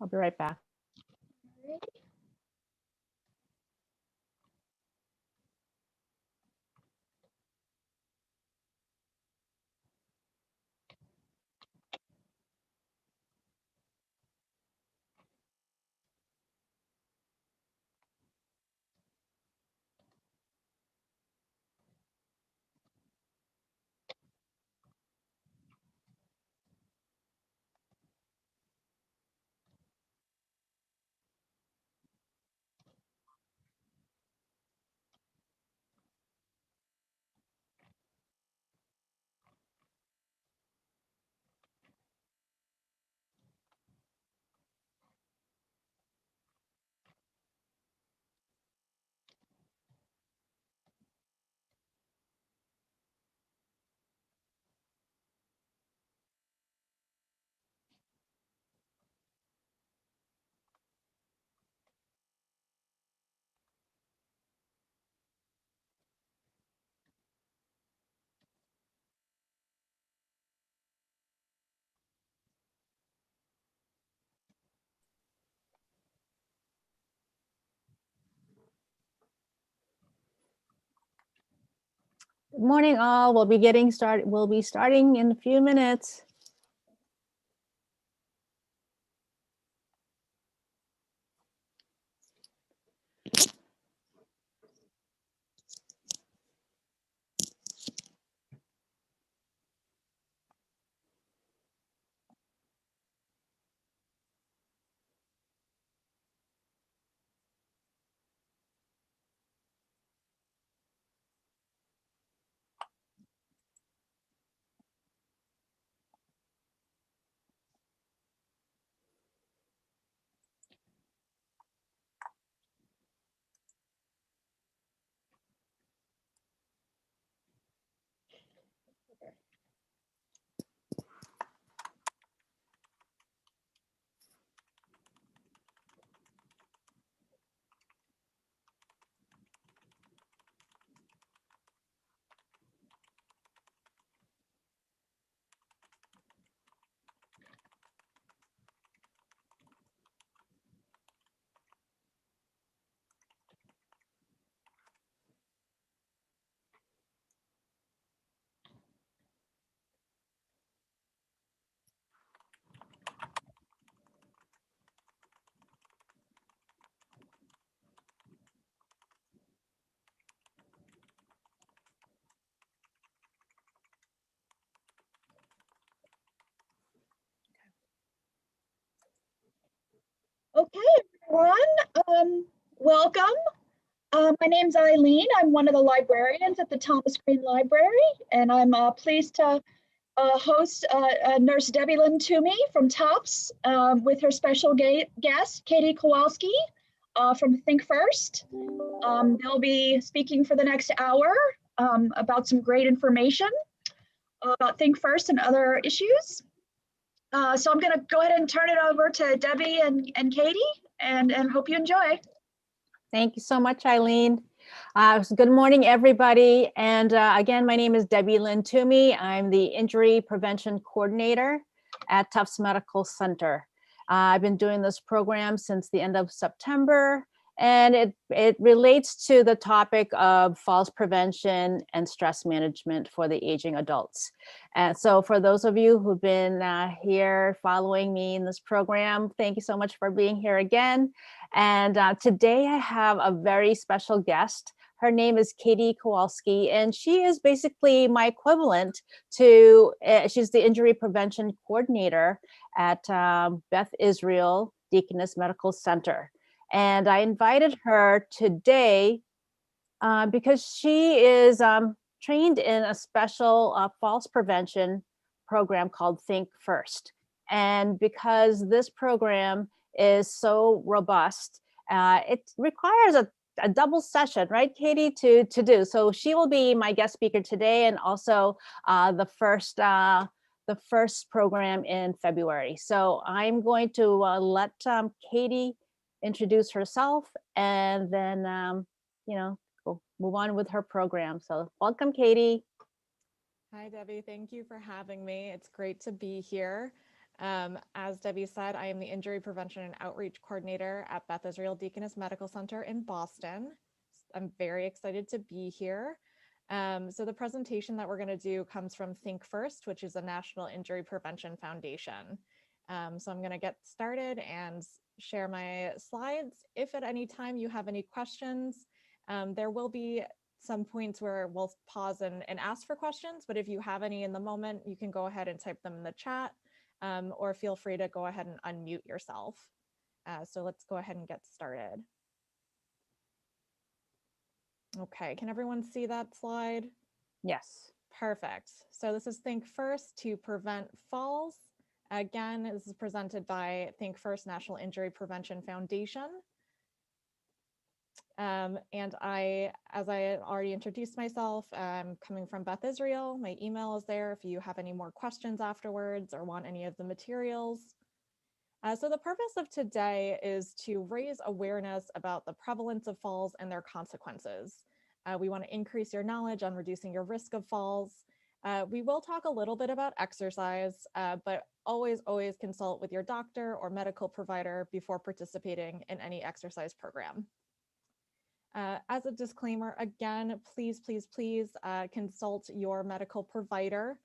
I'll be right back. Good morning, all. We'll be starting in a few minutes. Okay, everyone, welcome. My name's Eileen. I'm one of the librarians at the Thomas Green Library, and I'm pleased to host Nurse Debbie Lyn Toomey from Tufts with her special guest, Katy Kowalsky from ThinkFirst. They'll be speaking for the next hour about some great information about ThinkFirst and other issues. So I'm going to go ahead and turn it over to Debbie and Katy, and hope you enjoy. Thank you so much, Eileen. Good morning, everybody. And again, my name is Debbie Lyn Toomey. I'm the Injury Prevention Coordinator at Tufts Medical Center. I've been doing this program since the end of September, and it relates to the topic of falls prevention and stress management for the aging adults. And so for those of you who've been here following me in this program, thank you so much for being here again. And today I have a very special guest. Her name is Katy Kowalsky, and she is basically my equivalent to, she's the injury prevention coordinator at Beth Israel Deaconess Medical Center. And I invited her today because she is trained in a special falls prevention program called ThinkFirst. And because this program is so robust, it requires a double session, right, Katy, to do. So she will be my guest speaker today, and also the first program in February. So I'm going to let Katy introduce herself, and then we'll move on with her program. So welcome, Katy. Hi, Debbie. Thank you for having me. It's great to be here. As Debbie said, I am the Injury Prevention and Outreach Coordinator at Beth Israel Deaconess Medical Center in Boston. I'm very excited to be here. So the presentation that we're going to do comes from ThinkFirst, which is a National Injury Prevention Foundation. So I'm going to get started and share my slides. If at any time you have any questions, there will be some points where we'll pause and ask for questions, but if you have any in the moment, you can go ahead and type them in the chat, or feel free to go ahead and unmute yourself. So let's go ahead and get started. Okay, can everyone see that slide? Yes. Perfect. So this is ThinkFirst to prevent falls. Again, this is presented by ThinkFirst National Injury Prevention Foundation. And as I already introduced myself, I'm coming from Beth Israel. My email is there if you have any more questions afterwards or want any of the materials. So the purpose of today is to raise awareness about the prevalence of falls and their consequences. We want to increase your knowledge on reducing your risk of falls. We will talk a little bit about exercise, but always consult with your doctor or medical provider before participating in any exercise program. As a disclaimer, again, please consult your medical provider.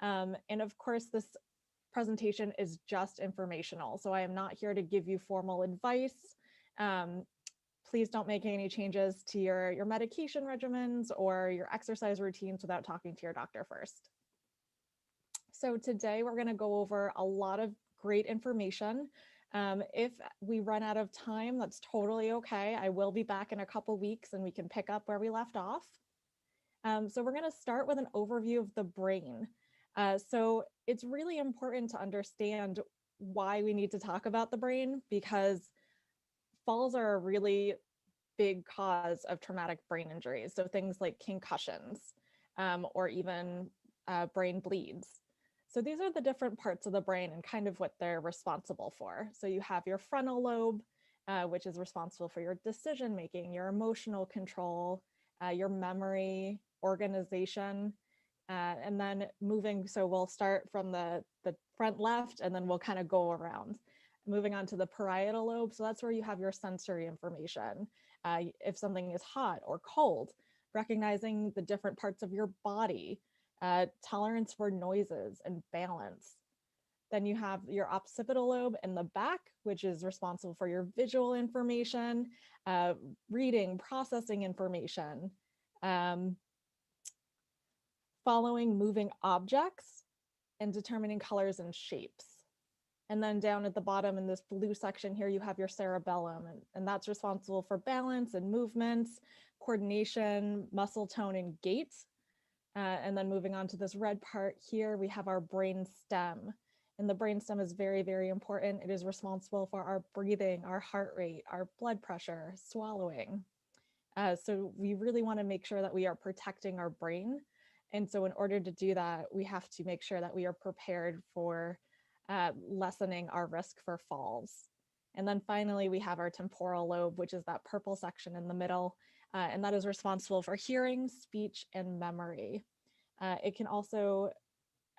And of course, this presentation is just informational, so I am not here to give you formal advice. Please don't make any changes to your medication regimens or your exercise routines without talking to your doctor first. So today we're going to go over a lot of great information. If we run out of time, that's totally okay. I will be back in a couple weeks and we can pick up where we left off. So we're going to start with an overview of the brain. So it's really important to understand why we need to talk about the brain, because falls are a really big cause of traumatic brain injuries. So things like concussions, or even brain bleeds. So these are the different parts of the brain and kind of what they're responsible for. So you have your frontal lobe, which is responsible for your decision-making, your emotional control, your memory, organization, and then moving. So we'll start from the front left, and then we'll kind of go around. Moving on to the parietal lobe. So that's where you have your sensory information. If something is hot or cold, recognizing the different parts of your body, tolerance for noises and balance. Then you have your occipital lobe in the back, which is responsible for your visual information, reading, processing information, following moving objects, and determining colors and shapes. And then down at the bottom in this blue section here, you have your cerebellum, and that's responsible for balance and movements, coordination, muscle tone, and gait. And then moving on to this red part here, we have our brain stem. And the brain stem is very, very important. It is responsible for our breathing, our heart rate, our blood pressure, swallowing. So we really want to make sure that we are protecting our brain. And so in order to do that, we have to make sure that we are prepared for lessening our risk for falls. And then finally, we have our temporal lobe, which is that purple section in the middle, and that is responsible for hearing, speech, and memory. It can also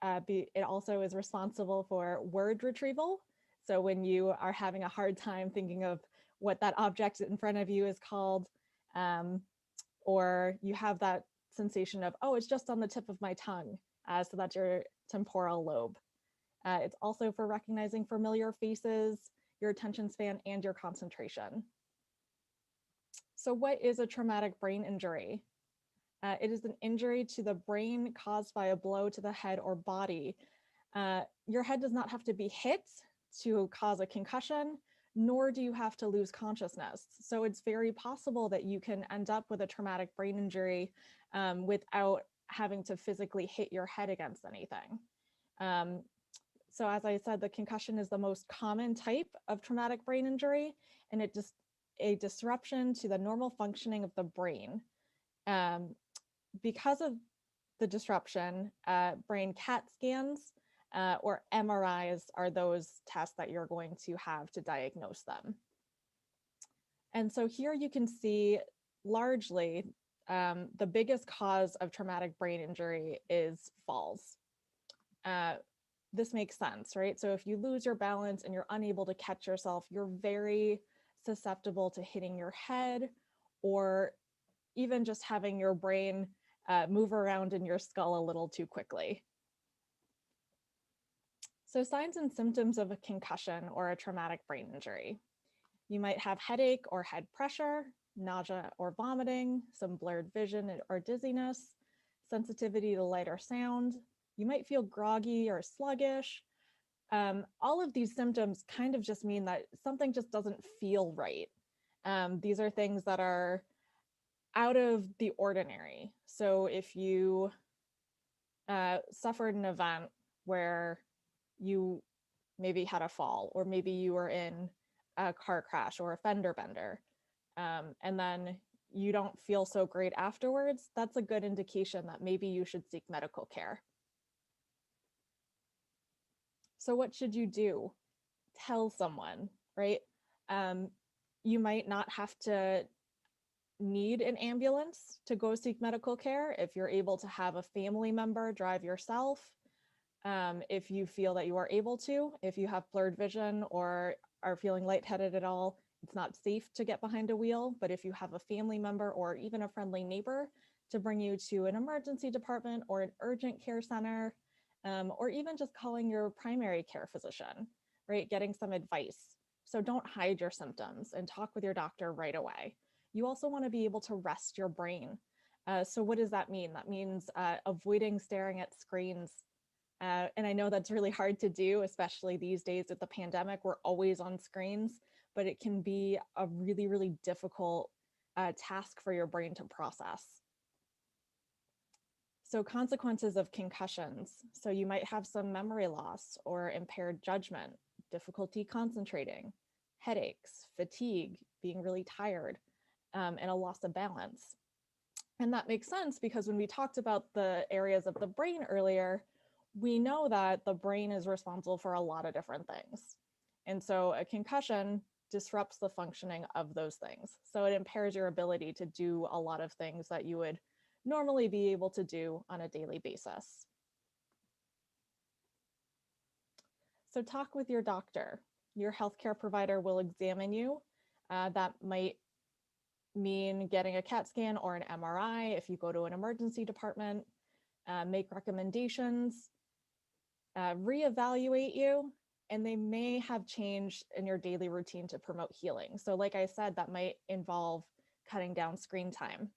it also is responsible for word retrieval. So when you are having a hard time thinking of what that object in front of you is called, or you have that sensation of, oh, it's just on the tip of my tongue. So that's your temporal lobe. It's also for recognizing familiar faces, your attention span, and your concentration. So what is a traumatic brain injury? It is an injury to the brain caused by a blow to the head or body. Your head does not have to be hit to cause a concussion, nor do you have to lose consciousness. So it's very possible that you can end up with a traumatic brain injury without having to physically hit your head against anything. So as I said, the concussion is the most common type of traumatic brain injury, and it just a disruption to the normal functioning of the brain. Because of the disruption, brain CAT scans or MRIs are those tests that you're going to have to diagnose them. And so here you can see largely the biggest cause of traumatic brain injury is falls. this makes sense, right? So if you lose your balance and you're unable to catch yourself, you're very susceptible to hitting your head, or even just having your brain move around in your skull a little too quickly. So signs and symptoms of a concussion or a traumatic brain injury. You might have headache or head pressure, nausea or vomiting, some blurred vision or dizziness, sensitivity to light or sound. You might feel groggy or sluggish. All of these symptoms kind of just mean that something just doesn't feel right. These are things that are out of the ordinary. So if you suffered an event where you maybe had a fall, or maybe you were in a car crash or a fender bender, and then you don't feel so great afterwards, that's a good indication that maybe you should seek medical care. So what should you do? Tell someone, right? You might not have to need an ambulance to go seek medical care if you're able to have a family member drive yourself. If you feel that you are able to, if you have blurred vision or are feeling lightheaded at all, it's not safe to get behind a wheel, but if you have a family member or even a friendly neighbor to bring you to an emergency department or an urgent care center, or even just calling your primary care physician, right? Getting some advice. So don't hide your symptoms and talk with your doctor right away. You also want to be able to rest your brain. So what does that mean? That means avoiding staring at screens. And I know that's really hard to do, especially these days with the pandemic. We're always on screens, but it can be a really, really difficult task for your brain to process. So consequences of concussions. So you might have some memory loss or impaired judgment, difficulty concentrating, headaches, fatigue, being really tired, and a loss of balance. And that makes sense because when we talked about the areas of the brain earlier, we know that the brain is responsible for a lot of different things. And so a concussion disrupts the functioning of those things. So it impairs your ability to do a lot of things that you would normally be able to do on a daily basis. So talk with your doctor. Your healthcare provider will examine you. That might mean getting a CAT scan or an MRI if you go to an emergency department, make recommendations, reevaluate you, and they may have changed in your daily routine to promote healing. So like I said, that might involve cutting down screen time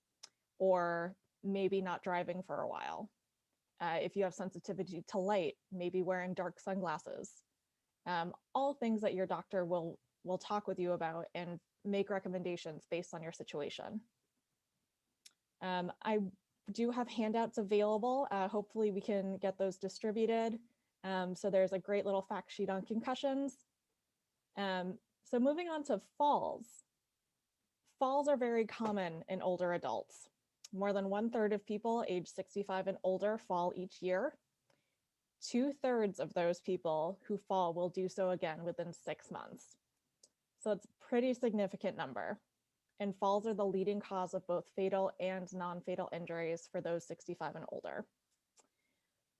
or maybe not driving for a while. If you have sensitivity to light, maybe wearing dark sunglasses. All things that your doctor will talk with you about and make recommendations based on your situation. I do have handouts available. Hopefully we can get those distributed. So there's a great little fact sheet on concussions. So moving on to falls. Falls are very common in older adults. More than 1/3 of people age 65 and older fall each year. 2/3 of those people who fall will do so again within 6 months. So it's a pretty significant number. And falls are the leading cause of both fatal and non-fatal injuries for those 65 and older.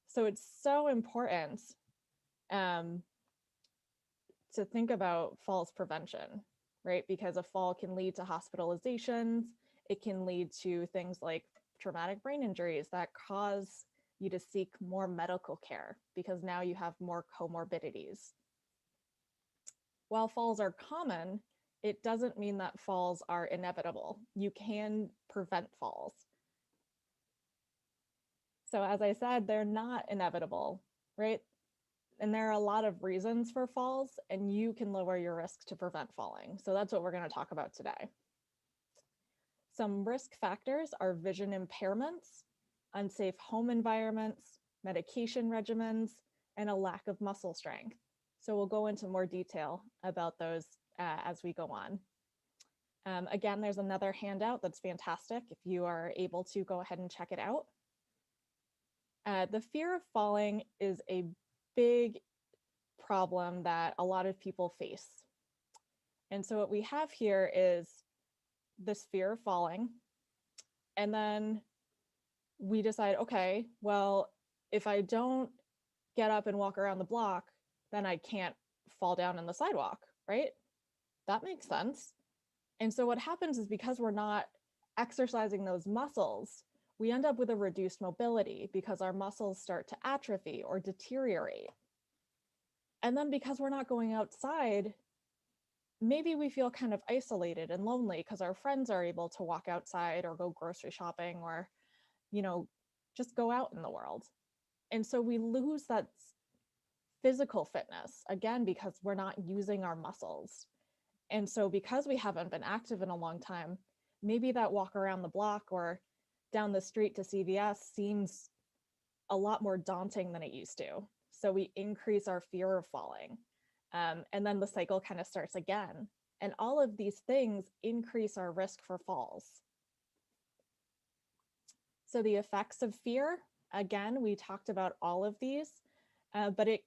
So it's so important to think about falls prevention, right? Because a fall can lead to hospitalizations. It can lead to things like traumatic brain injuries that cause you to seek more medical care because now you have more comorbidities. While falls are common, it doesn't mean that falls are inevitable. You can prevent falls. So as I said, they're not inevitable, right? And there are a lot of reasons for falls, and you can lower your risk to prevent falling. So that's what we're going to talk about today. Some risk factors are vision impairments, unsafe home environments, medication regimens, and a lack of muscle strength. So we'll go into more detail about those as we go on. Again, there's another handout that's fantastic if you are able to go ahead and check it out. The fear of falling is a big problem that a lot of people face. And so what we have here is this fear of falling. And then we decide, okay, well, if I don't get up and walk around the block, then I can't fall down in the sidewalk, right? That makes sense. And so what happens is because we're not exercising those muscles, we end up with a reduced mobility because our muscles start to atrophy or deteriorate. And then because we're not going outside, maybe we feel kind of isolated and lonely because our friends are able to walk outside or go grocery shopping or, just go out in the world. And so we lose that physical fitness, again, because we're not using our muscles. And so because we haven't been active in a long time, maybe that walk around the block or down the street to CVS seems a lot more daunting than it used to. So we increase our fear of falling. And then the cycle kind of starts again. And all of these things increase our risk for falls. So the effects of fear, again, we talked about all of these, but it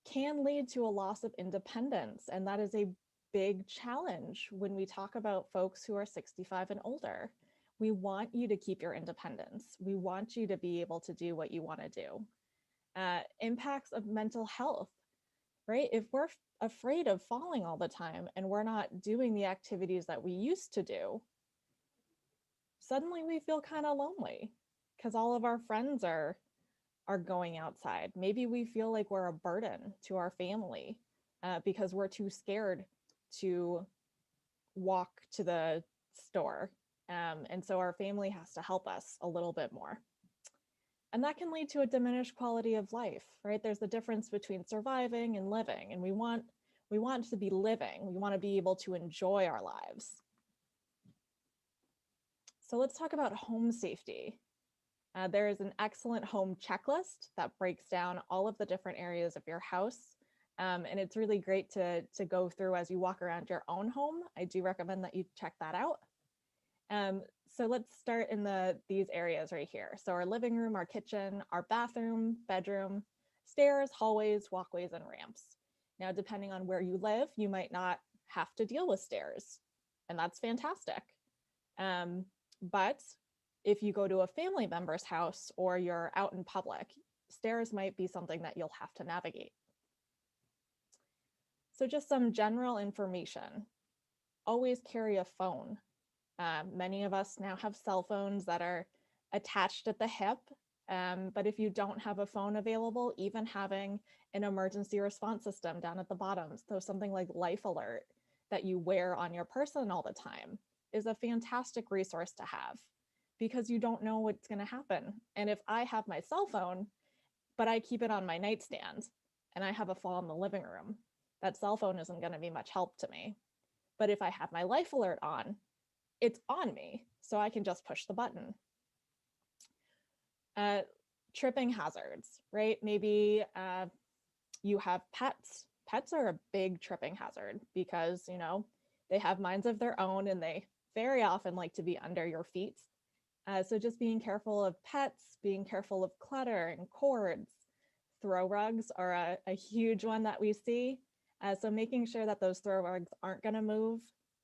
can lead to a loss of independence. And that is a big challenge when we talk about folks who are 65 and older. We want you to keep your independence. We want you to be able to do what you want to do. Impacts of mental health, right? If we're afraid of falling all the time and we're not doing the activities that we used to do, suddenly we feel kind of lonely because all of our friends are going outside. Maybe we feel like we're a burden to our family because we're too scared to walk to the store. And so our family has to help us a little bit more. And that can lead to a diminished quality of life, right? There's a difference between surviving and living, and we want to be living. We want to be able to enjoy our lives. So let's talk about home safety. There is an excellent home checklist that breaks down all of the different areas of your house. And it's really great to go through as you walk around your own home. I do recommend that you check that out. So let's start in these areas right here. So our living room, our kitchen, our bathroom, bedroom, stairs, hallways, walkways, and ramps. Now, depending on where you live, you might not have to deal with stairs, and that's fantastic. But if you go to a family member's house or you're out in public, stairs might be something that you'll have to navigate. So just some general information. Always carry a phone. Many of us now have cell phones that are attached at the hip, but if you don't have a phone available, even having an emergency response system down at the bottom, so something like Life Alert that you wear on your person all the time is a fantastic resource to have because you don't know what's going to happen. And if I have my cell phone, but I keep it on my nightstand and I have a fall in the living room, that cell phone isn't going to be much help to me. But if I have my Life Alert on, it's on me, so I can just push the button. Tripping hazards, right? Maybe you have pets. Pets are a big tripping hazard because, they have minds of their own and they very often like to be under your feet. So just being careful of pets, being careful of clutter and cords. Throw rugs are a huge one that we see. So making sure that those throw rugs aren't going to move,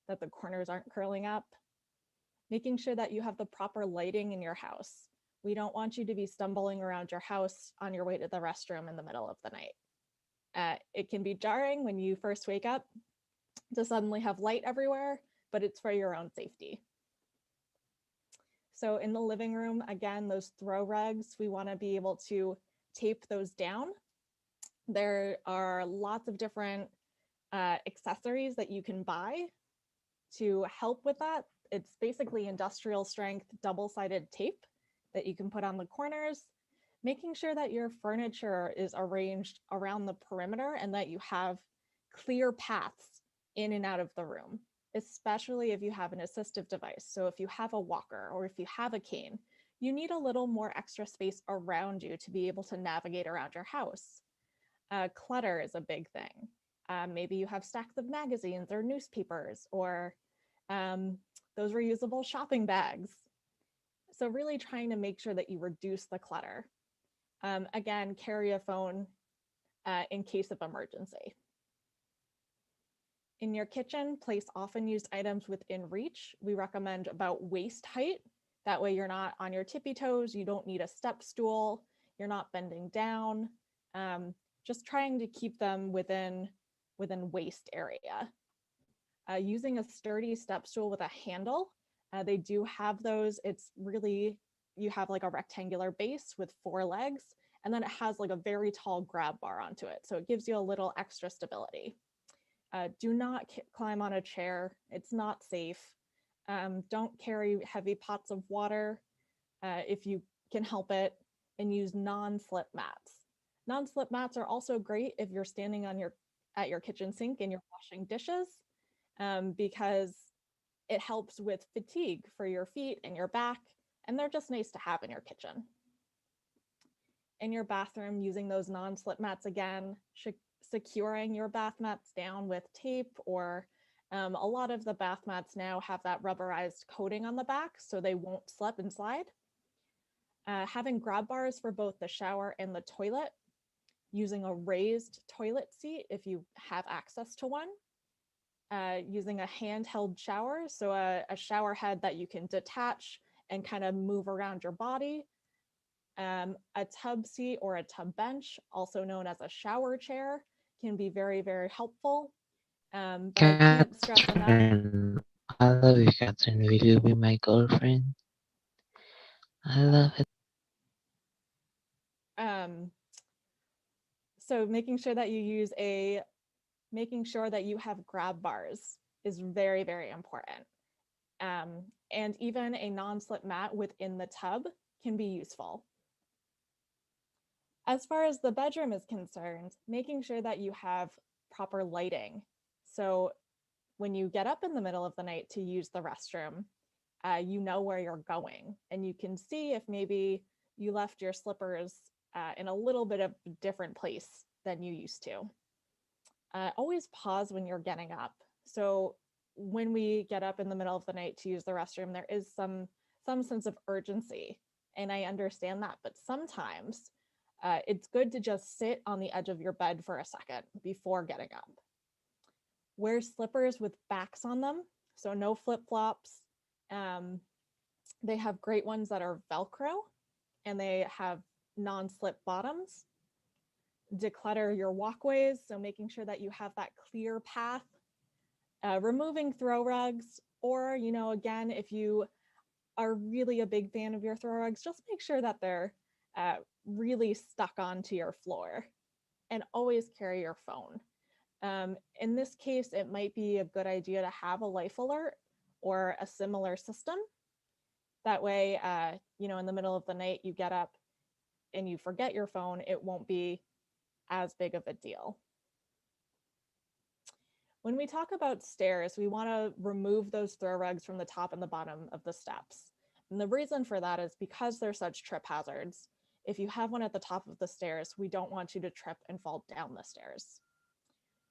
that the corners aren't curling up. Making sure that you have the proper lighting in your house. We don't want you to be stumbling around your house on your way to the restroom in the middle of the night. It can be jarring when you first wake up to suddenly have light everywhere, but it's for your own safety. So in the living room, again, those throw rugs, we want to be able to tape those down. There are lots of different accessories that you can buy to help with that. It's basically industrial strength double-sided tape that you can put on the corners, making sure that your furniture is arranged around the perimeter and that you have clear paths in and out of the room, especially if you have an assistive device. So if you have a walker or if you have a cane, you need a little more extra space around you to be able to navigate around your house. Clutter is a big thing. Maybe you have stacks of magazines or newspapers or those reusable shopping bags. So really trying to make sure that you reduce the clutter. Again, carry a phone in case of emergency. In your kitchen, place often used items within reach. We recommend about waist height. That way you're not on your tippy toes. You don't need a step stool. You're not bending down. just trying to keep them within waist area. Using a sturdy step stool with a handle, they do have those. It's really, you have like a rectangular base with 4 legs, and then it has like a very tall grab bar onto it. So it gives you a little extra stability. Do not climb on a chair. It's not safe. Don't carry heavy pots of water if you can help it, and use non-slip mats. Non-slip mats are also great if you're standing on at your kitchen sink and you're washing dishes, because it helps with fatigue for your feet and your back, and they're just nice to have in your kitchen. In your bathroom, using those non-slip mats again, securing your bath mats down with tape, or a lot of the bath mats now have that rubberized coating on the back so they won't slip and slide. Having grab bars for both the shower and the toilet, using a raised toilet seat if you have access to one, using a handheld shower, so a shower head that you can detach and kind of move around your body, a tub seat or a tub bench, also known as a shower chair, can be very, very helpful. But I can't stress enough. Catherine, I love you, Catherine. Will you be my girlfriend? I love it. So making sure that you have grab bars is very, very important. And even a non-slip mat within the tub can be useful. As far as the bedroom is concerned, making sure that you have proper lighting. So when you get up in the middle of the night to use the restroom, you know where you're going, and you can see if maybe you left your slippers in a little bit of a different place than you used to. Always pause when you're getting up. So when we get up in the middle of the night to use the restroom, there is some sense of urgency, and I understand that, but sometimes it's good to just sit on the edge of your bed for a second before getting up. Wear slippers with backs on them, so no flip-flops. They have great ones that are Velcro, and they have non-slip bottoms. Declutter your walkways, so making sure that you have that clear path. Removing throw rugs, or, again, if you are really a big fan of your throw rugs, just make sure that they're really stuck onto your floor. And always carry your phone. In this case, it might be a good idea to have a life alert or a similar system. That way, in the middle of the night, you get up and you forget your phone, it won't be as big of a deal. When we talk about stairs, we want to remove those throw rugs from the top and the bottom of the steps. And the reason for that is because they're such trip hazards. If you have one at the top of the stairs, we don't want you to trip and fall down the stairs.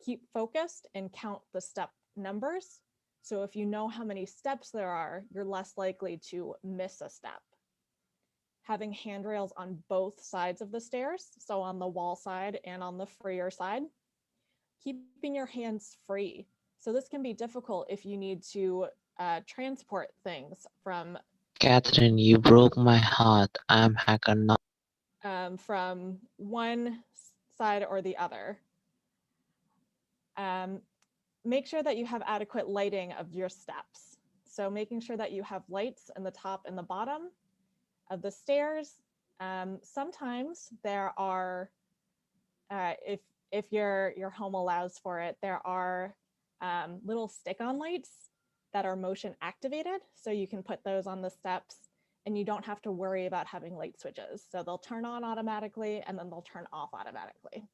Keep focused and count the step numbers. So if you know how many steps there are, you're less likely to miss a step. Having handrails on both sides of the stairs, so on the wall side and on the freer side. Keeping your hands free. So this can be difficult if you need to transport things from Catherine, you broke my heart. I'm hacker now. From one side or the other. Make sure that you have adequate lighting of your steps. So making sure that you have lights in the top and the bottom of the stairs. Sometimes there are, if your home allows for it, there are little stick-on lights that are motion activated. So you can put those on the steps and you don't have to worry about having light switches. So they'll turn on automatically and then they'll turn off automatically.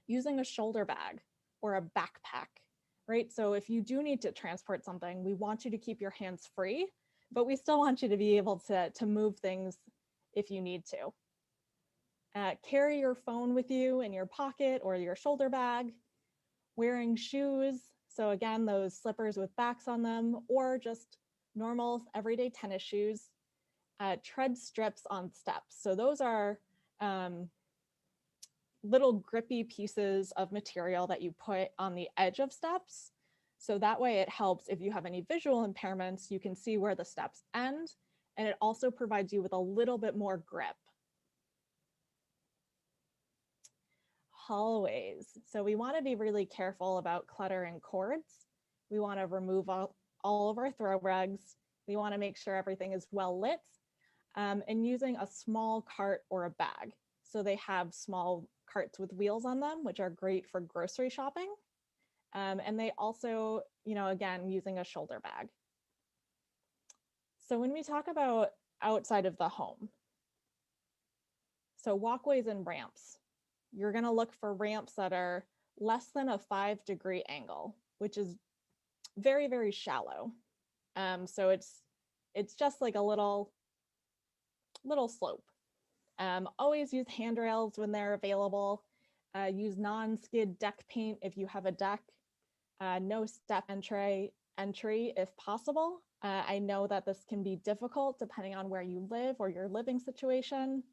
Using a shoulder bag or a backpack, right? So if you do need to transport something, we want you to keep your hands free, but we still want you to be able to move things if you need to. Carry your phone with you in your pocket or your shoulder bag. Wearing shoes, so again, those slippers with backs on them, or just normal everyday tennis shoes. Tread strips on steps. So those are little grippy pieces of material that you put on the edge of steps. So that way it helps if you have any visual impairments, you can see where the steps end, and it also provides you with a little bit more grip. hallways. So we want to be really careful about cluttering cords. We want to remove all of our throw rugs. We want to make sure everything is well lit, and using a small cart or a bag. So they have small carts with wheels on them, which are great for grocery shopping. And they also, again, using a shoulder bag. So when we talk about outside of the home, so walkways and ramps, you're going to look for ramps that are less than a 5-degree angle, which is very, very shallow. So it's just like a little slope. Always use handrails when they're available. Use non-skid deck paint if you have a deck. No step entry if possible. I know that this can be difficult depending on where you live or your living situation.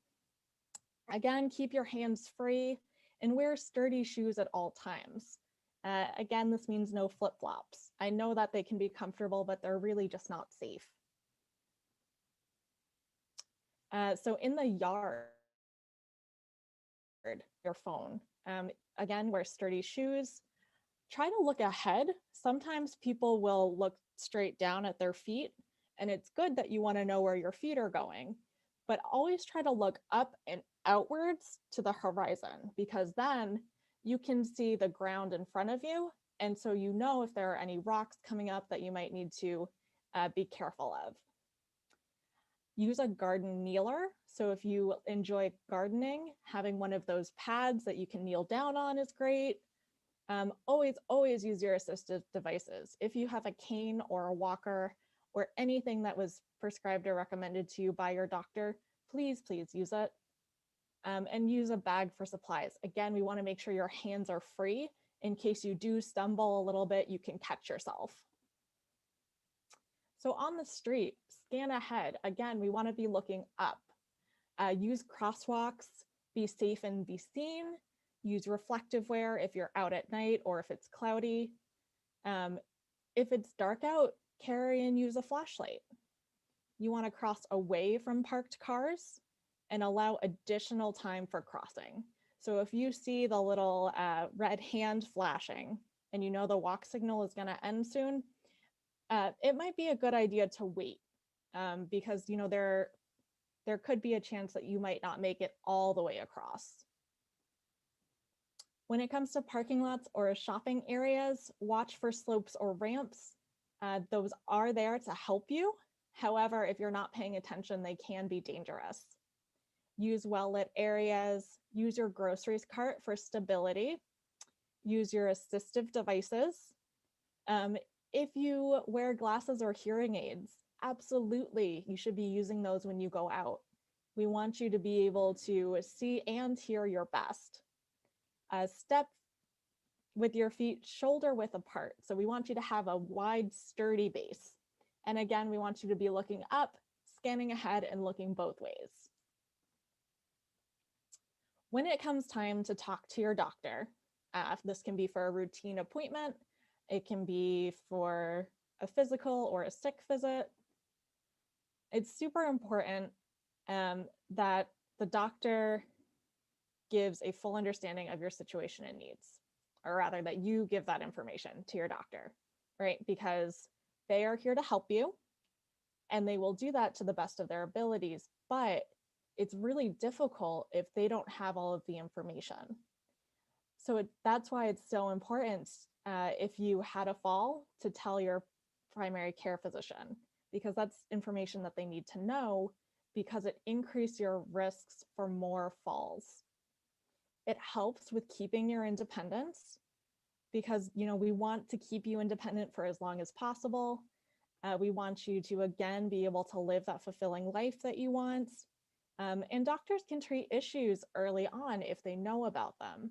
Again, keep your hands free and wear sturdy shoes at all times. Again, this means no flip-flops. I know that they can be comfortable, but they're really just not safe. So in the yard, your phone, again, wear sturdy shoes. Try to look ahead. Sometimes people will look straight down at their feet, and it's good that you want to know where your feet are going, but always try to look up and outwards to the horizon, because then you can see the ground in front of you. And so you know if there are any rocks coming up that you might need to be careful of. Use a garden kneeler. So if you enjoy gardening, having one of those pads that you can kneel down on is great. Always use your assistive devices. If you have a cane or a walker or anything that was prescribed or recommended to you by your doctor, please use it. And use a bag for supplies. Again, we want to make sure your hands are free. In case you do stumble a little bit, you can catch yourself. So on the street, scan ahead. Again, we want to be looking up. Use crosswalks, be safe and be seen. Use reflective wear if you're out at night or if it's cloudy. If it's dark out, carry and use a flashlight. You want to cross away from parked cars and allow additional time for crossing. So if you see the little red hand flashing and you know the walk signal is going to end soon, it might be a good idea to wait, because there could be a chance that you might not make it all the way across. When it comes to parking lots or shopping areas, watch for slopes or ramps. Those are there to help you. However, if you're not paying attention, they can be dangerous. Use well-lit areas. Use your groceries cart for stability. Use your assistive devices. If you wear glasses or hearing aids, absolutely, you should be using those when you go out. We want you to be able to see and hear your best. Step with your feet shoulder width apart. So we want you to have a wide, sturdy base. And again, we want you to be looking up, scanning ahead, and looking both ways. When it comes time to talk to your doctor, this can be for a routine appointment, it can be for a physical or a sick visit. It's super important that the doctor gives a full understanding of your situation and needs, or rather that you give that information to your doctor, right? Because they are here to help you and they will do that to the best of their abilities, but it's really difficult if they don't have all of the information. So that's why it's so important if you had a fall to tell your primary care physician, because that's information that they need to know, because it increases your risks for more falls. It helps with keeping your independence, because we want to keep you independent for as long as possible. We want you to, again, be able to live that fulfilling life that you want. And doctors can treat issues early on if they know about them.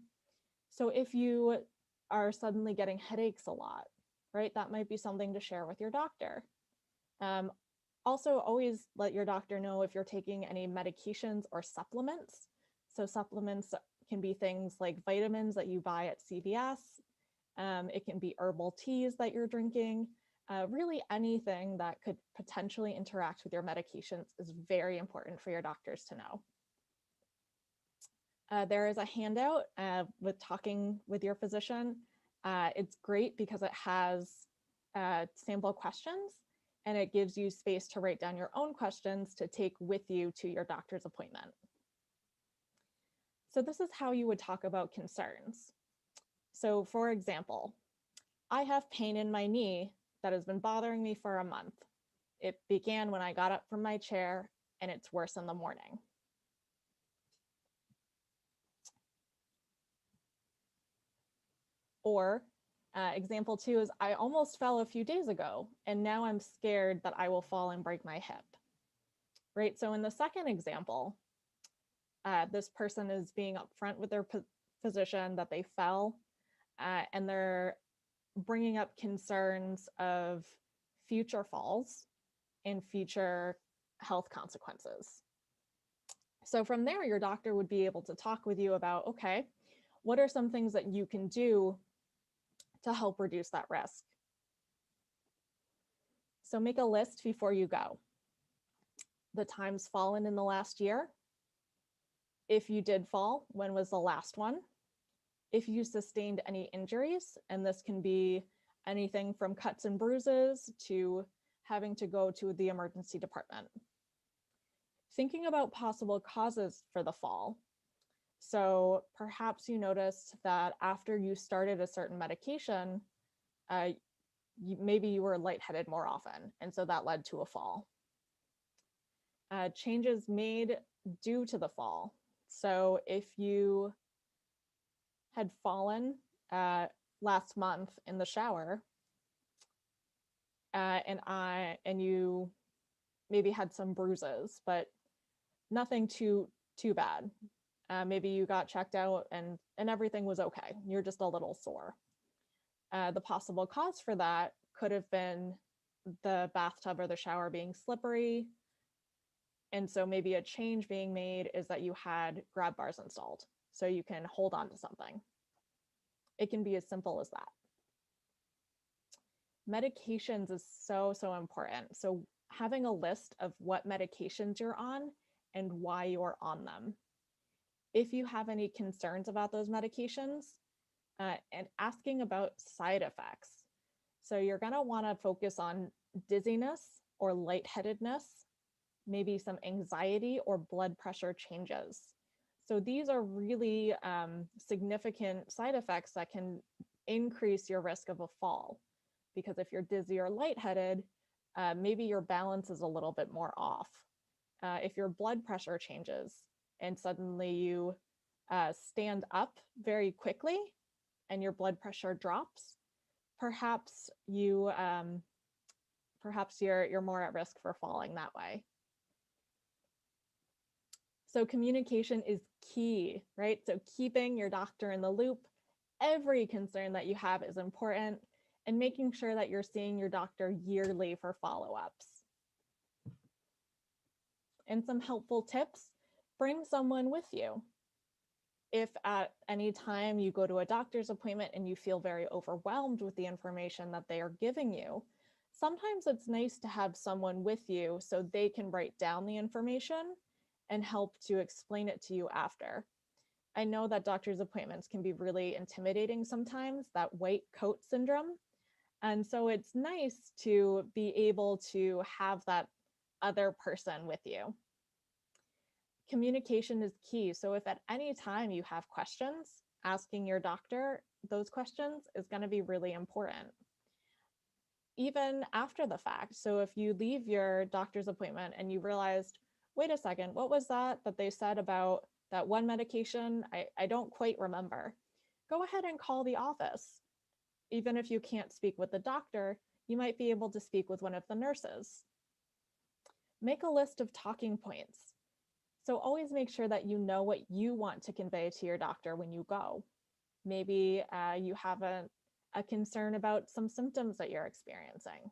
So if you are suddenly getting headaches a lot, right, that might be something to share with your doctor. Also, always let your doctor know if you're taking any medications or supplements. So supplements can be things like vitamins that you buy at CVS. It can be herbal teas that you're drinking. Really anything that could potentially interact with your medications is very important for your doctors to know. There is a handout with talking with your physician. It's great because it has sample questions, and it gives you space to write down your own questions to take with you to your doctor's appointment. So this is how you would talk about concerns. So for example, I have pain in my knee that has been bothering me for a month. It began when I got up from my chair, and it's worse in the morning. Or example 2 is, I almost fell a few days ago, and now I'm scared that I will fall and break my hip. Right, so in the second example, this person is being upfront with their physician that they fell, and they're bringing up concerns of future falls and future health consequences. So from there, your doctor would be able to talk with you about, okay, what are some things that you can do to help reduce that risk? So make a list before you go. The times fallen in the last year. If you did fall, when was the last one? If you sustained any injuries, and this can be anything from cuts and bruises to having to go to the emergency department. Thinking about possible causes for the fall. So perhaps you noticed that after you started a certain medication, maybe you were lightheaded more often, and so that led to a fall. Changes made due to the fall. So if you had fallen last month in the shower, and you maybe had some bruises, but nothing too bad. Maybe you got checked out and everything was okay. You're just a little sore. The possible cause for that could have been the bathtub or the shower being slippery. And so maybe a change being made is that you had grab bars installed so you can hold on to something. It can be as simple as that. Medications is so important. So having a list of what medications you're on and why you're on them. If you have any concerns about those medications, and asking about side effects. So you're gonna wanna focus on dizziness or lightheadedness, maybe some anxiety or blood pressure changes. So these are really significant side effects that can increase your risk of a fall. Because if you're dizzy or lightheaded, maybe your balance is a little bit more off. If your blood pressure changes and suddenly you stand up very quickly and your blood pressure drops, perhaps you're more at risk for falling that way. So communication is key, right? So keeping your doctor in the loop, every concern that you have is important, and making sure that you're seeing your doctor yearly for follow-ups. And some helpful tips, bring someone with you. If at any time you go to a doctor's appointment and you feel very overwhelmed with the information that they are giving you, sometimes it's nice to have someone with you so they can write down the information and help to explain it to you after. I know that doctor's appointments can be really intimidating sometimes, that white coat syndrome. And so it's nice to be able to have that other person with you. Communication is key. So if at any time you have questions, asking your doctor those questions is going to be really important. Even after the fact. So if you leave your doctor's appointment and you realized, wait a second, what was that they said about that one medication? I don't quite remember. Go ahead and call the office. Even if you can't speak with the doctor, you might be able to speak with one of the nurses. Make a list of talking points. So always make sure that you know what you want to convey to your doctor when you go. Maybe you have a concern about some symptoms that you're experiencing.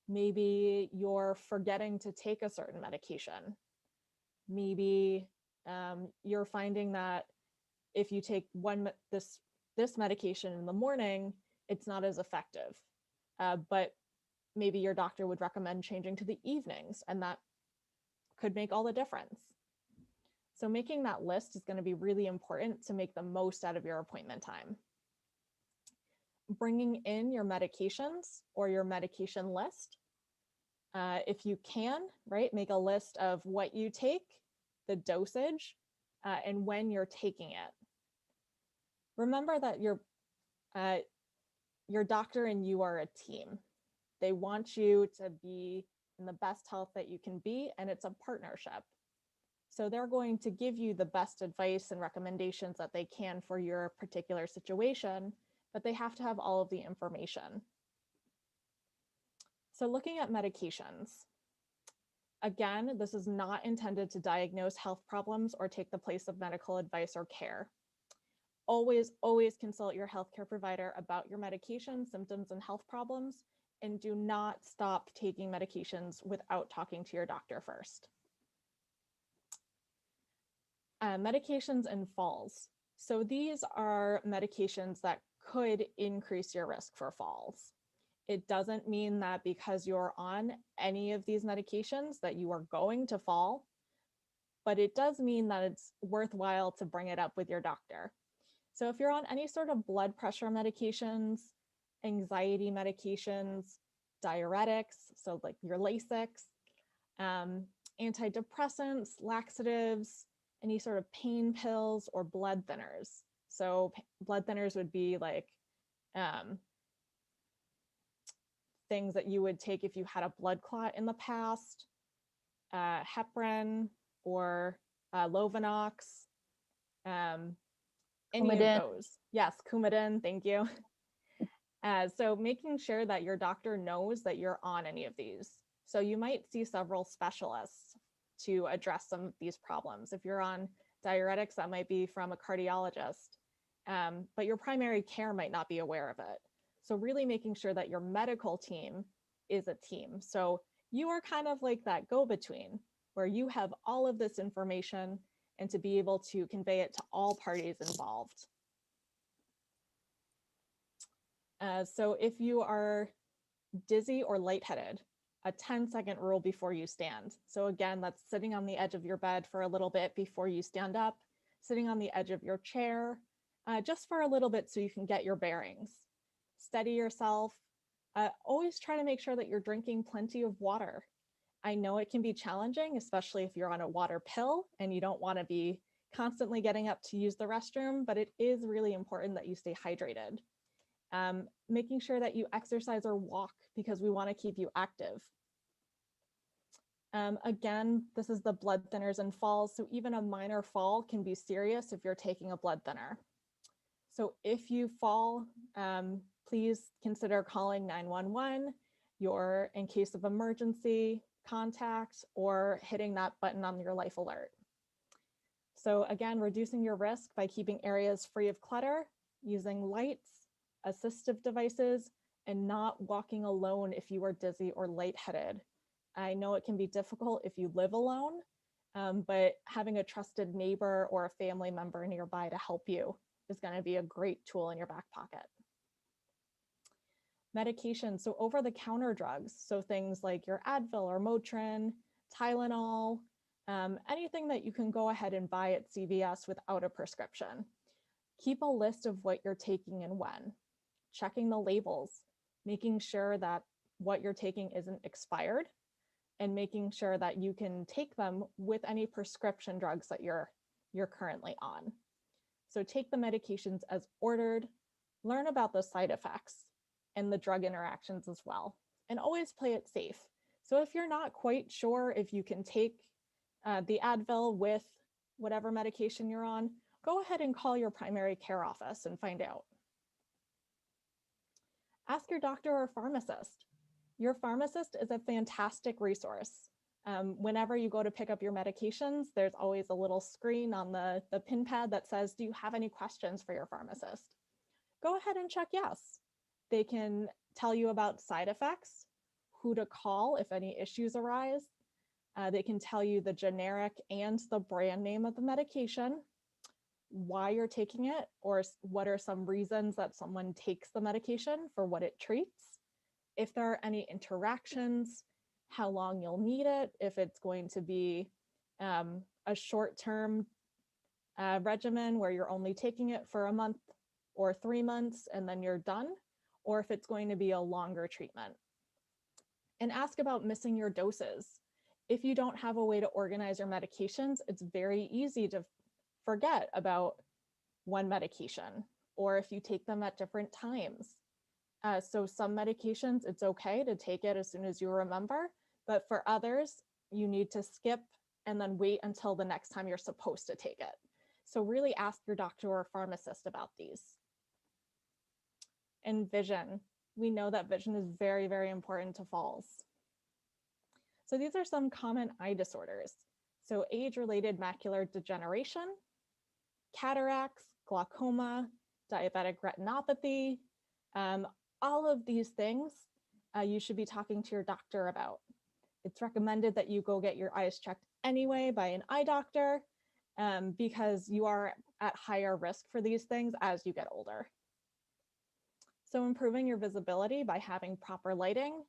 Maybe you're forgetting to take a certain medication. Maybe you're finding that if you take this medication in the morning, it's not as effective. But maybe your doctor would recommend changing to the evenings, and that could make all the difference. So making that list is going to be really important to make the most out of your appointment time. Bringing in your medications or your medication list. If you can, right, make a list of what you take, the dosage, and when you're taking it. Remember that your doctor and you are a team. They want you to be in the best health that you can be, and it's a partnership. So they're going to give you the best advice and recommendations that they can for your particular situation, but they have to have all of the information. So looking at medications. Again, this is not intended to diagnose health problems or take the place of medical advice or care. Always, always consult your healthcare provider about your medication, symptoms, and health problems, and do not stop taking medications without talking to your doctor first. Medications and falls. So these are medications that could increase your risk for falls. It doesn't mean that because you're on any of these medications that you are going to fall, but it does mean that it's worthwhile to bring it up with your doctor. So if you're on any sort of blood pressure medications, anxiety medications, diuretics, so like your Lasix, antidepressants, laxatives, any sort of pain pills or blood thinners. So blood thinners would be like things that you would take if you had a blood clot in the past, heparin or Lovenox, any Coumadin. of those. Yes, Coumadin, thank you. So making sure that your doctor knows that you're on any of these. So you might see several specialists to address some of these problems. If you're on diuretics, that might be from a cardiologist, but your primary care might not be aware of it. So really making sure that your medical team is a team. So you are kind of like that go-between where you have all of this information and to be able to convey it to all parties involved. So if you are dizzy or lightheaded, a 10-second rule before you stand. So again, that's sitting on the edge of your bed for a little bit before you stand up, sitting on the edge of your chair, just for a little bit so you can get your bearings. Steady yourself. Always try to make sure that you're drinking plenty of water. I know it can be challenging, especially if you're on a water pill and you don't want to be constantly getting up to use the restroom, but it is really important that you stay hydrated. Making sure that you exercise or walk because we want to keep you active. Again, this is the blood thinners and falls. So even a minor fall can be serious if you're taking a blood thinner. So if you fall, please consider calling 911, your in case of emergency contact, or hitting that button on your life alert. So again, reducing your risk by keeping areas free of clutter, using lights, assistive devices, and not walking alone if you are dizzy or lightheaded. I know it can be difficult if you live alone, but having a trusted neighbor or a family member nearby to help you is going to be a great tool in your back pocket. Medication, so over-the-counter drugs, so things like your Advil or Motrin, Tylenol, anything that you can go ahead and buy at CVS without a prescription. Keep a list of what you're taking and when. Checking the labels, making sure that what you're taking isn't expired, and making sure that you can take them with any prescription drugs that you're currently on. So take the medications as ordered, learn about the side effects and the drug interactions as well, and always play it safe. So if you're not quite sure if you can take the Advil with whatever medication you're on, go ahead and call your primary care office and find out. Ask your doctor or pharmacist. Your pharmacist is a fantastic resource. Whenever you go to pick up your medications, there's always a little screen on the pin pad that says, do you have any questions for your pharmacist? Go ahead and check yes. They can tell you about side effects, who to call if any issues arise. They can tell you the generic and the brand name of the medication, why you're taking it, or what are some reasons that someone takes the medication for what it treats. If there are any interactions, how long you'll need it, if it's going to be a short-term regimen where you're only taking it for a month or 3 months and then you're done, or if it's going to be a longer treatment. And ask about missing your doses. If you don't have a way to organize your medications, it's very easy to forget about one medication, or if you take them at different times. So some medications, it's okay to take it as soon as you remember, but for others, you need to skip and then wait until the next time you're supposed to take it. So really ask your doctor or pharmacist about these. And vision. We know that vision is very, very important to falls. So these are some common eye disorders. So age-related macular degeneration, cataracts, glaucoma, diabetic retinopathy, all of these things you should be talking to your doctor about. It's recommended that you go get your eyes checked anyway by an eye doctor because you are at higher risk for these things as you get older. So improving your visibility by having proper lighting,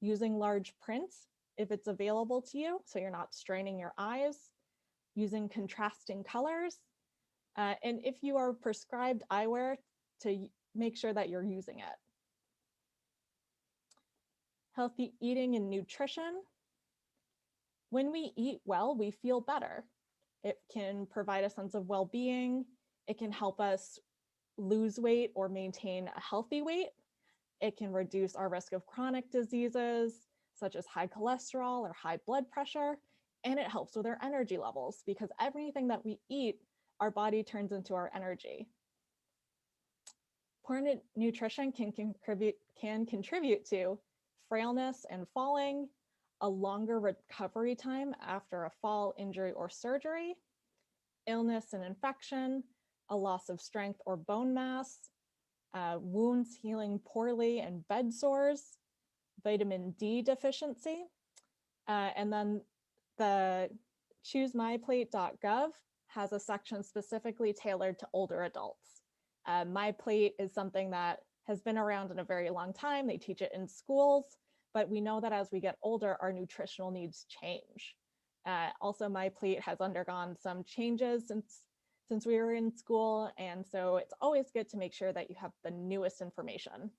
using large print if it's available to you, so you're not straining your eyes, using contrasting colors, and if you are prescribed eyewear, to make sure that you're using it. Healthy eating and nutrition. When we eat well, we feel better. It can provide a sense of well-being. It can help us lose weight or maintain a healthy weight. It can reduce our risk of chronic diseases, such as high cholesterol or high blood pressure. And it helps with our energy levels because everything that we eat, our body turns into our energy. Poor nutrition can contribute to frailness and falling, a longer recovery time after a fall, injury, or surgery, illness and infection, a loss of strength or bone mass, wounds healing poorly and bed sores, vitamin D deficiency, and then the choosemyplate.gov has a section specifically tailored to older adults. MyPlate is something that has been around in a very long time. They teach it in schools, but we know that as we get older, our nutritional needs change. Also, MyPlate has undergone some changes since we were in school, and so it's always good to make sure that you have the newest information.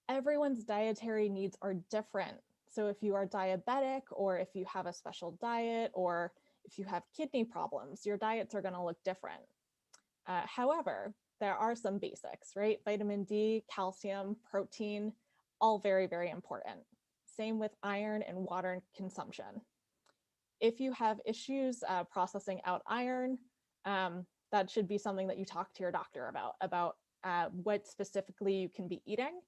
Everyone's dietary needs are different. So if you are diabetic, or if you have a special diet, or if you have kidney problems, your diets are going to look different. However, there are some basics, right? Vitamin D, calcium, protein, all very, very important. Same with iron and water consumption. If you have issues processing out iron, that should be something that you talk to your doctor about what specifically you can be eating,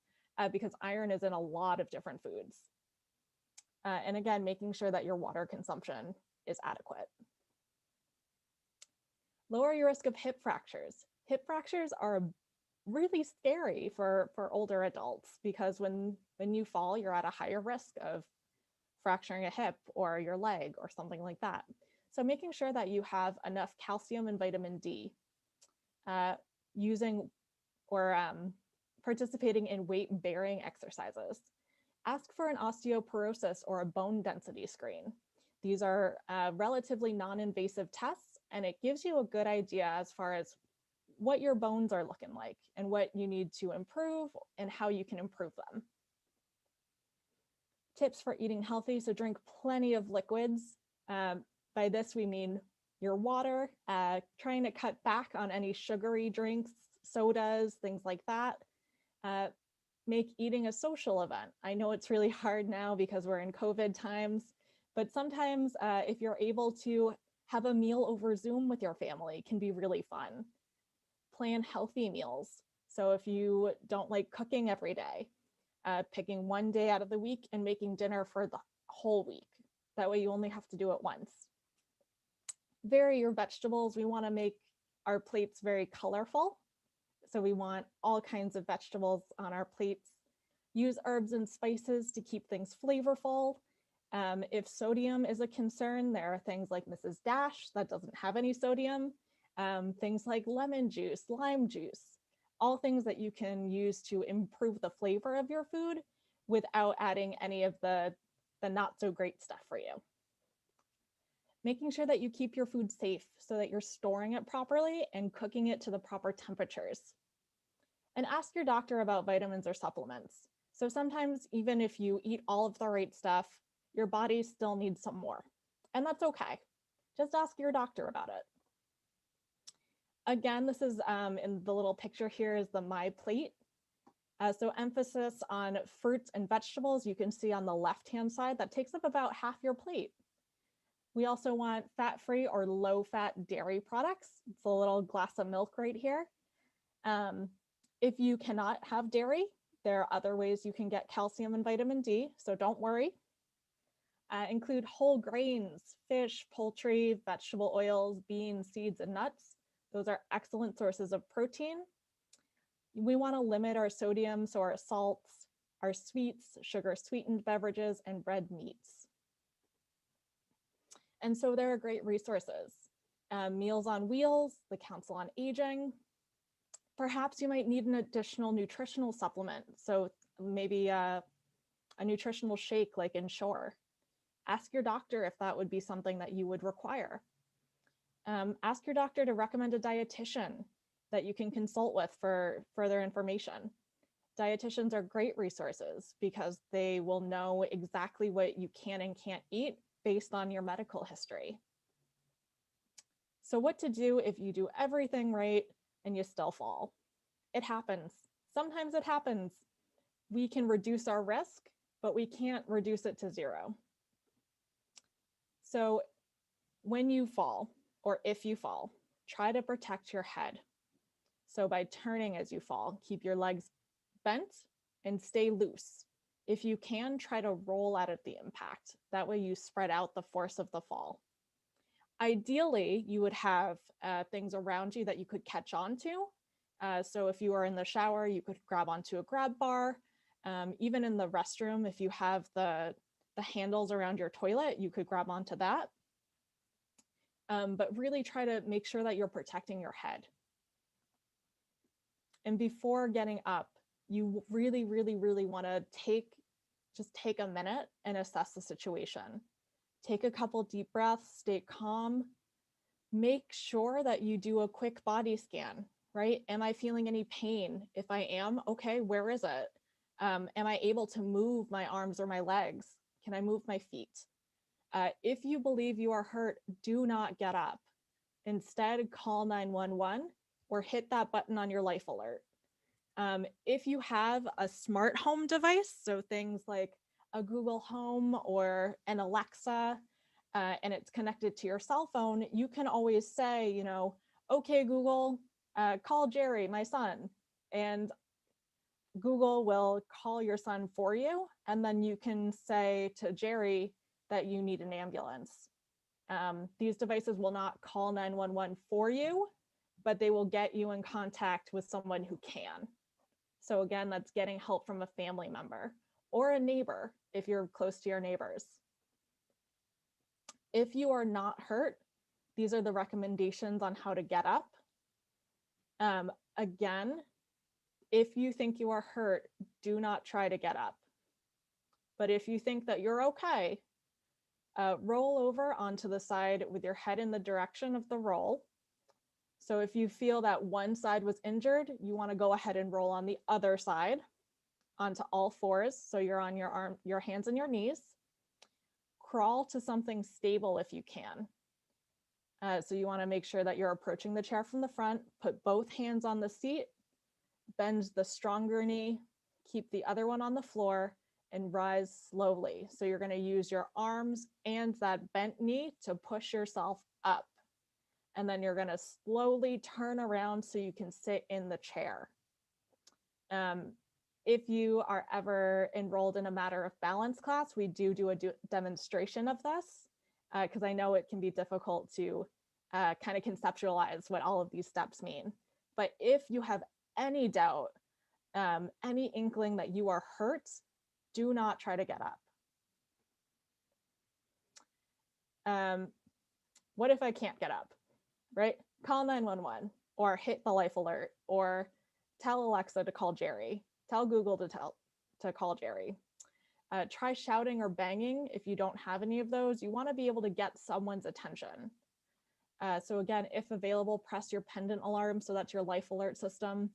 because iron is in a lot of different foods. And again, making sure that your water consumption is adequate. Lower your risk of hip fractures. Hip fractures are really scary for older adults because when you fall, you're at a higher risk of fracturing a hip or your leg or something like that. So making sure that you have enough calcium and vitamin D, using or participating in weight-bearing exercises. Ask for an osteoporosis or a bone density screen. These are relatively non-invasive tests, and it gives you a good idea as far as what your bones are looking like and what you need to improve and how you can improve them. Tips for eating healthy. So drink plenty of liquids. By this, we mean your water, trying to cut back on any sugary drinks, sodas, things like that. Make eating a social event. I know it's really hard now because we're in COVID times, but sometimes if you're able to have a meal over Zoom with your family, can be really fun. Plan healthy meals. So if you don't like cooking every day, picking one day out of the week and making dinner for the whole week. That way you only have to do it once. Vary your vegetables. We want to make our plates very colorful. So we want all kinds of vegetables on our plates. Use herbs and spices to keep things flavorful. If sodium is a concern, there are things like Mrs. Dash that doesn't have any sodium. Things like lemon juice, lime juice, all things that you can use to improve the flavor of your food without adding any of the not so great stuff for you. Making sure that you keep your food safe so that you're storing it properly and cooking it to the proper temperatures. And ask your doctor about vitamins or supplements. So sometimes even if you eat all of the right stuff, your body still needs some more. And that's okay. Just ask your doctor about it. Again, this is in the little picture here is the My Plate. So emphasis on fruits and vegetables, you can see on the left-hand side, that takes up about half your plate. We also want fat-free or low-fat dairy products. It's a little glass of milk right here. If you cannot have dairy, there are other ways you can get calcium and vitamin D, so don't worry. Include whole grains, fish, poultry, vegetable oils, beans, seeds, and nuts. Those are excellent sources of protein. We want to limit our sodium, so our salts, our sweets, sugar-sweetened beverages, and red meats. And so there are great resources. Meals on Wheels, the Council on Aging. Perhaps you might need an additional nutritional supplement. So maybe a nutritional shake like Ensure. Ask your doctor if that would be something that you would require. Ask your doctor to recommend a dietitian that you can consult with for further information. Dietitians are great resources because they will know exactly what you can and can't eat based on your medical history. So what to do if you do everything right and you still fall? It happens. Sometimes it happens. We can reduce our risk, but we can't reduce it to zero. So when you fall, or if you fall, try to protect your head. So by turning as you fall, keep your legs bent and stay loose. If you can, try to roll out at the impact. That way you spread out the force of the fall. Ideally, you would have things around you that you could catch onto. So if you are in the shower, you could grab onto a grab bar. Even in the restroom, if you have the handles around your toilet, you could grab onto that. But really try to make sure that you're protecting your head. And before getting up, you really, really, really want to just take a minute and assess the situation. Take a couple deep breaths, stay calm. Make sure that you do a quick body scan, right? Am I feeling any pain? If I am, okay, where is it? Am I able to move my arms or my legs? Can I move my feet? If you believe you are hurt, do not get up. Instead, call 911 or hit that button on your life alert. If you have a smart home device, so things like a Google Home or an Alexa, and it's connected to your cell phone, you can always say, you know, okay, Google, call Jerry, my son, and Google will call your son for you. And then you can say to Jerry that you need an ambulance. These devices will not call 911 for you, but they will get you in contact with someone who can. So again, that's getting help from a family member or a neighbor if you're close to your neighbors. If you are not hurt, these are the recommendations on how to get up. Again, if you think you are hurt, do not try to get up. But if you think that you're okay, roll over onto the side with your head in the direction of the roll. So if you feel that one side was injured, you want to go ahead and roll on the other side onto all fours. So you're on your hands and your knees. Crawl to something stable if you can. So you want to make sure that you're approaching the chair from the front, put both hands on the seat, bend the stronger knee, keep the other one on the floor, and rise slowly. So you're going to use your arms and that bent knee to push yourself up. And then you're going to slowly turn around so you can sit in the chair. If you are ever enrolled in a Matter of Balance class, we do a demonstration of this because I know it can be difficult to kind of conceptualize what all of these steps mean. But if you have any doubt, any inkling that you are hurt, do not try to get up. What if I can't get up, right? Call 911 or hit the life alert or tell Alexa to call Jerry. Tell Google to call Jerry. Try shouting or banging if you don't have any of those. You want to be able to get someone's attention. So again, if available, press your pendant alarm, so that's your life alert system.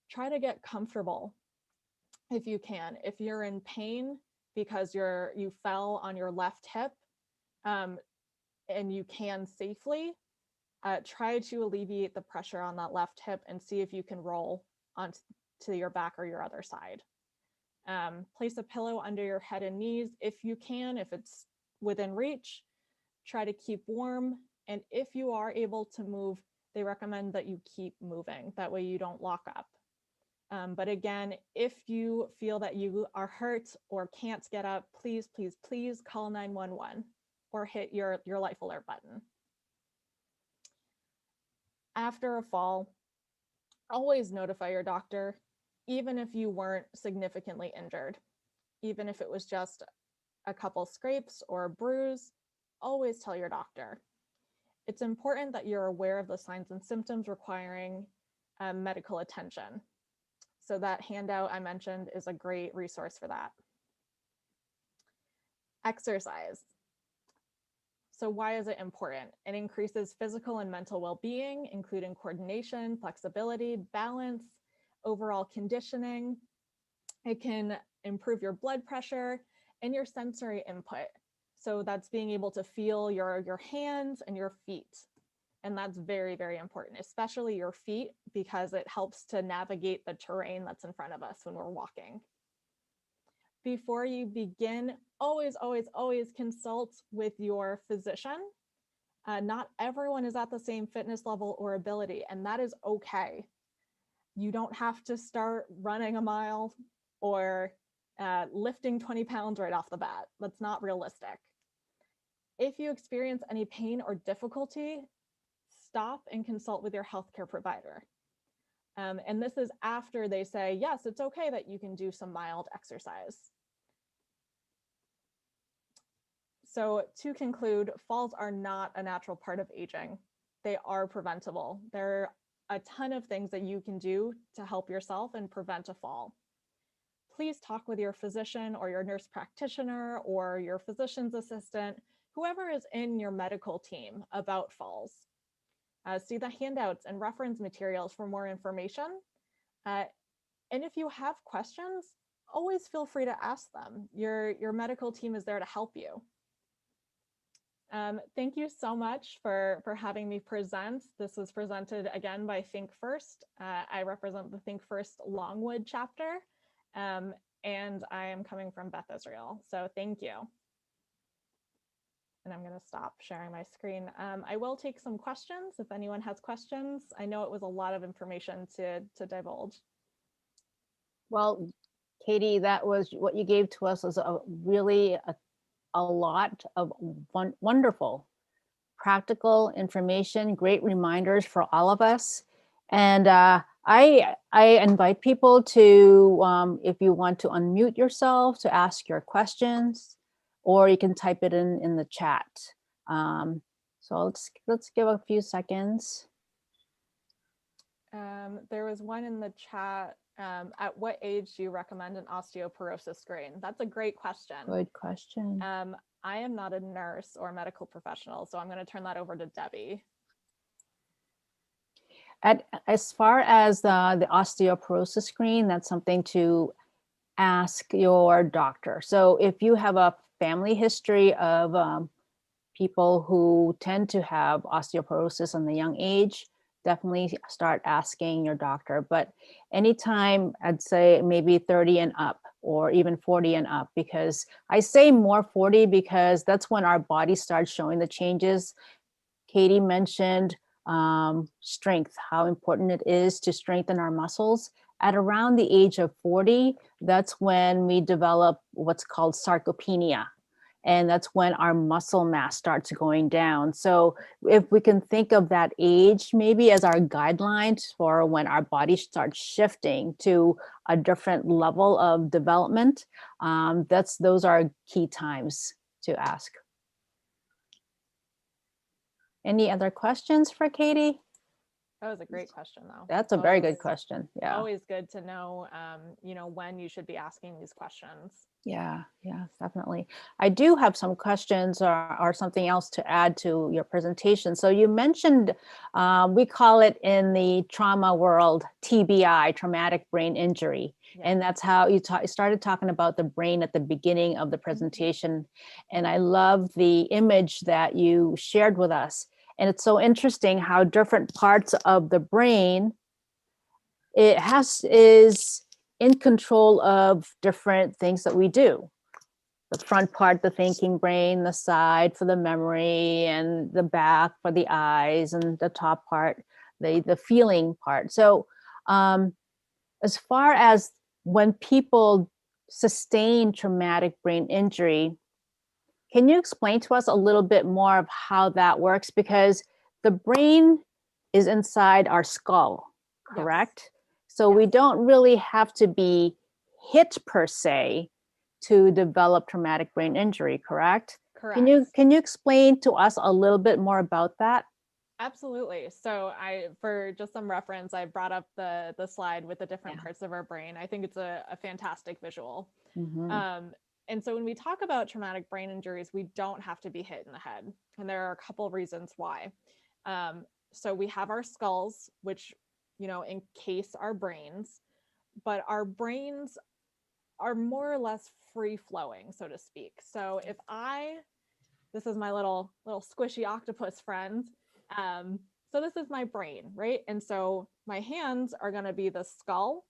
Try to get comfortable if you can. If you're in pain because you fell on your left hip, and you can safely, try to alleviate the pressure on that left hip and see if you can roll onto your back or your other side. Place a pillow under your head and knees if you can, if it's within reach. Try to keep warm. And if you are able to move, they recommend that you keep moving. That way you don't lock up. But again, if you feel that you are hurt or can't get up, please, please, please call 911 or hit your life alert button. After a fall, always notify your doctor, even if you weren't significantly injured. Even if it was just a couple scrapes or a bruise, always tell your doctor. It's important that you're aware of the signs and symptoms requiring medical attention. So that handout I mentioned is a great resource for that. Exercise. So why is it important? It increases physical and mental well-being, including coordination, flexibility, balance, overall conditioning. It can improve your blood pressure and your sensory input. So that's being able to feel your hands and your feet. And that's very, very important, especially your feet, because it helps to navigate the terrain that's in front of us when we're walking. Before you begin, always, always, always consult with your physician. Not everyone is at the same fitness level or ability, and that is okay. You don't have to start running a mile or lifting 20 pounds right off the bat. That's not realistic. If you experience any pain or difficulty, stop and consult with your healthcare provider. And this is after they say, yes, it's okay that you can do some mild exercise. So to conclude, falls are not a natural part of aging. They are preventable. There are a ton of things that you can do to help yourself and prevent a fall. Please talk with your physician or your nurse practitioner or your physician's assistant, whoever is in your medical team, about falls. See the handouts and reference materials for more information. And if you have questions, always feel free to ask them. Your medical team is there to help you. Thank you so much for having me present. This was presented again by ThinkFirst. I represent the ThinkFirst Longwood chapter, and I am coming from Beth Israel. So thank you. And I'm going to stop sharing my screen. I will take some questions if anyone has questions. I know it was a lot of information to divulge. Well, Katy, that was what you gave to us was really a lot of wonderful practical information, great reminders for all of us. And I invite people to, if you want to unmute yourself to ask your questions, or you can type it in the chat. So let's give a few seconds. There was one in the chat. At what age do you recommend an osteoporosis screen? That's a great question. Good question. I am not a nurse or a medical professional, so I'm going to turn that over to Debbie. As far as the osteoporosis screen, that's something to ask your doctor. So if you have a family history of people who tend to have osteoporosis in the young age, definitely start asking your doctor. But anytime, I'd say maybe 30 and up, or even 40 and up, because I say more 40 because that's when our body starts showing the changes. Katy mentioned strength, how important it is to strengthen our muscles. At around the age of 40, that's when we develop what's called sarcopenia. And that's when our muscle mass starts going down. So if we can think of that age maybe as our guidelines for when our body starts shifting to a different level of development, those are key times to ask. Any other questions for Katy? That was a great question, though. That's a very good question. Yeah. Always good to know, when you should be asking these questions. Yeah, definitely. I do have some questions or something else to add to your presentation. So you mentioned, we call it in the trauma world, TBI, traumatic brain injury. Yeah. And that's how you started talking about the brain at the beginning of the presentation. And I love the image that you shared with us. And it's so interesting how different parts of the brain is in control of different things that we do. The front part, the thinking brain, the side for the memory, and the back for the eyes, and the top part, the feeling part. So as far as when people sustain traumatic brain injury, can you explain to us a little bit more of how that works? Because the brain is inside our skull, correct? Yes. So we don't really have to be hit per se to develop traumatic brain injury, correct? Correct. Can you explain to us a little bit more about that? Absolutely. So for just some reference, I brought up the slide with the different parts of our brain. I think it's a fantastic visual. Mm-hmm. And so when we talk about traumatic brain injuries, we don't have to be hit in the head. And there are a couple of reasons why. So we have our skulls, which, encase our brains, but our brains are more or less free flowing, so to speak. So if this is my little squishy octopus friend. So this is my brain, right? And so my hands are going to be the skull.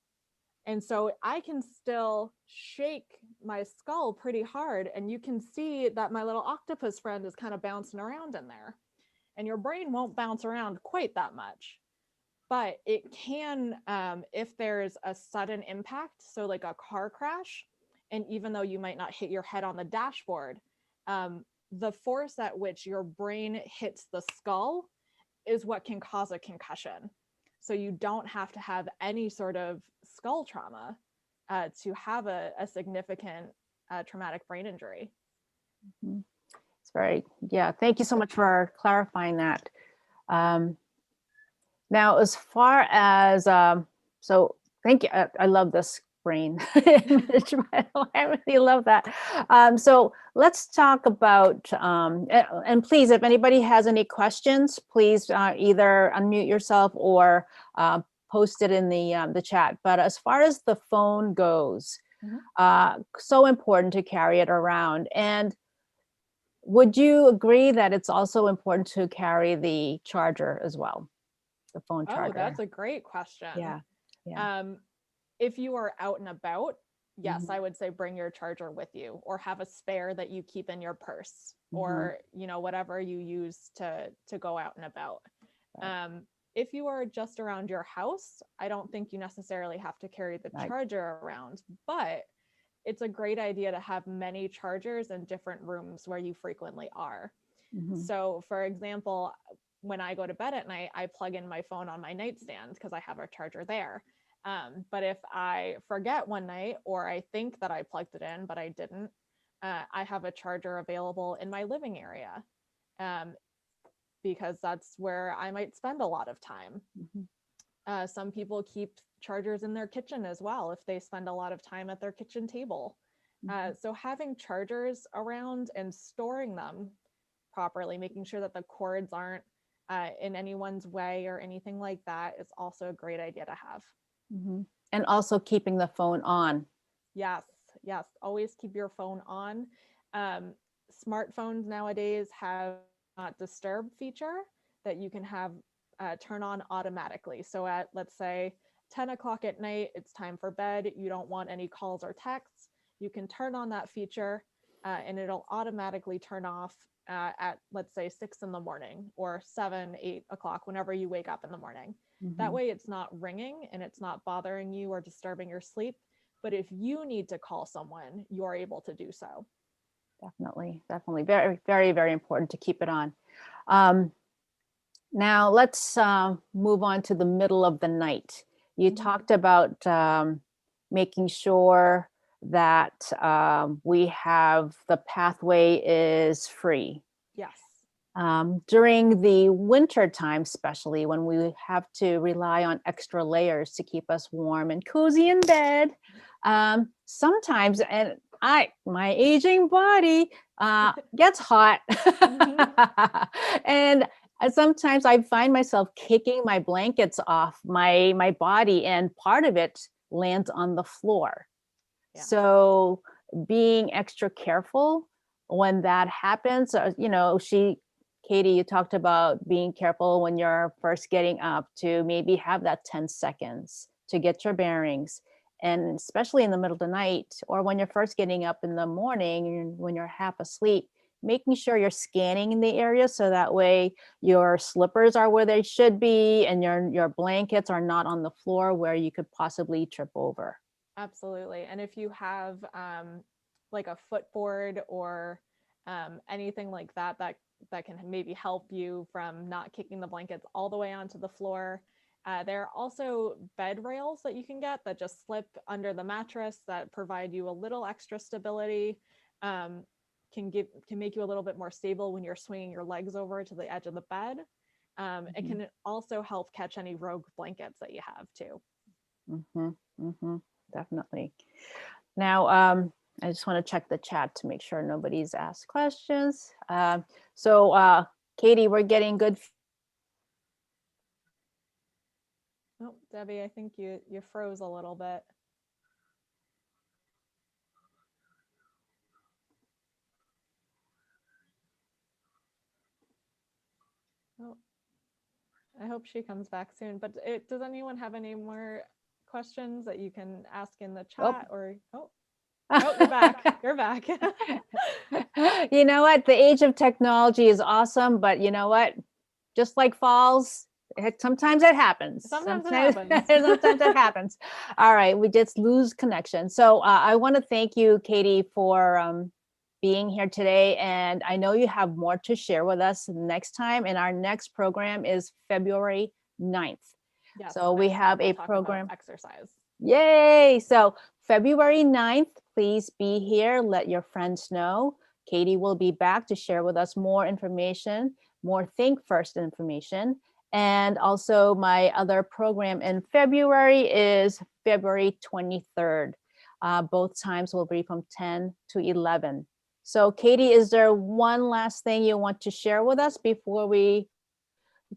And so I can still shake my skull pretty hard. And you can see that my little octopus friend is kind of bouncing around in there. And your brain won't bounce around quite that much. But it can, if there's a sudden impact, so like a car crash, and even though you might not hit your head on the dashboard, the force at which your brain hits the skull is what can cause a concussion. So you don't have to have any sort of skull trauma to have a significant traumatic brain injury. Mm-hmm. Thank you so much for clarifying that. Now, as far as, thank you. I love this brain image. I really love that. So let's talk about, and please, if anybody has any questions, please either unmute yourself or post it in the chat. But as far as the phone goes, so important to carry it around. And would you agree that it's also important to carry the charger as well? The phone charger. Oh, that's a great question. Yeah. If you are out and about, yes, I would say bring your charger with you, or have a spare that you keep in your purse, or whatever you use to go out and about. Right. If you are just around your house, I don't think you necessarily have to carry the charger around, but it's a great idea to have many chargers in different rooms where you frequently are. So for example, when I go to bed at night, I plug in my phone on my nightstand because I have a charger there. But if I forget one night, or I think that I plugged it in, but I didn't, I have a charger available in my living area because that's where I might spend a lot of time. Some people keep chargers in their kitchen as well if they spend a lot of time at their kitchen table. So having chargers around and storing them properly, making sure that the cords aren't in anyone's way or anything like that, is also a great idea to have. And also keeping the phone on. Yes, always keep your phone on. Smartphones nowadays have not disturb feature that you can have turn on automatically. So at, let's say, 10 o'clock at night, it's time for bed, you don't want any calls or texts, you can turn on that feature and it'll automatically turn off at, let's say, 6 in the morning or 7, 8 o'clock, whenever you wake up in the morning. That way it's not ringing and it's not bothering you or disturbing your sleep. But if you need to call someone, you're able to do so. Definitely. Very, very, very important to keep it on. Now let's move on to the middle of the night. You talked about making sure that we have the pathway is free. Yes. During the winter time, especially when we have to rely on extra layers to keep us warm and cozy in bed, sometimes, and my aging body gets hot. And sometimes I find myself kicking my blankets off my body, and part of it lands on the floor. Yeah. So being extra careful when that happens, Katy, you talked about being careful when you're first getting up, to maybe have that 10 seconds to get your bearings. And especially in the middle of the night, or when you're first getting up in the morning, when you're half asleep, making sure you're scanning in the area so that way your slippers are where they should be and your blankets are not on the floor where you could possibly trip over. Absolutely. And if you have like a footboard or anything like that can maybe help you from not kicking the blankets all the way onto the floor. There are also bed rails that you can get that just slip under the mattress that provide you a little extra stability, can make you a little bit more stable when you're swinging your legs over to the edge of the bed. It can also help catch any rogue blankets that you have too. Definitely. Now, I just want to check the chat to make sure nobody's asked questions. So Katy, we're getting good. Oh, Debbie, I think you froze a little bit. Oh, I hope she comes back soon. But does anyone have any more questions that you can ask in the chat? Oh, you're back. You're back. You know what? The age of technology is awesome, but you know what? Just like falls, sometimes it happens. Sometimes it happens. Sometimes it happens. All right, we just lose connection. So I want to thank you, Katy, for being here today. And I know you have more to share with us next time. And our next program is February 9th. Yes, so we have a we'll talk about program. Exercise. Yay! So February 9th, please be here. Let your friends know. Katy will be back to share with us more information, more ThinkFirst information. And also my other program in February is February 23rd. Both times will be from 10 to 11. So Katy, is there one last thing you want to share with us before we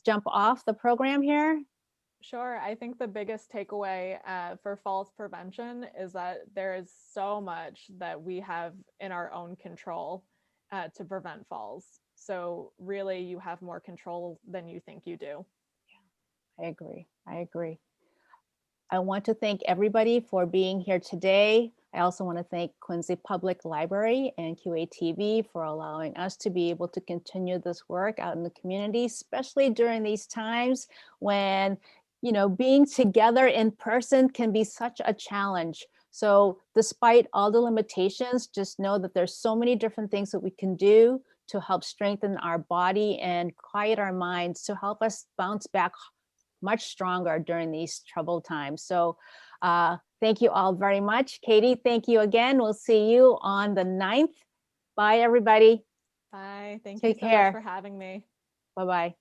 jump off the program here? Sure. I think the biggest takeaway for falls prevention is that there is so much that we have in our own control to prevent falls. So really, you have more control than you think you do. Yeah, I agree. I want to thank everybody for being here today. I also want to thank Quincy Public Library and QATV for allowing us to be able to continue this work out in the community, especially during these times when being together in person can be such a challenge. So despite all the limitations, just know that there's so many different things that we can do to help strengthen our body and quiet our minds to help us bounce back much stronger during these troubled times. So thank you all very much. Katy, thank you again. We'll see you on the 9th. Bye, everybody. Bye. Thank Take you so care. much for having me. Bye-bye.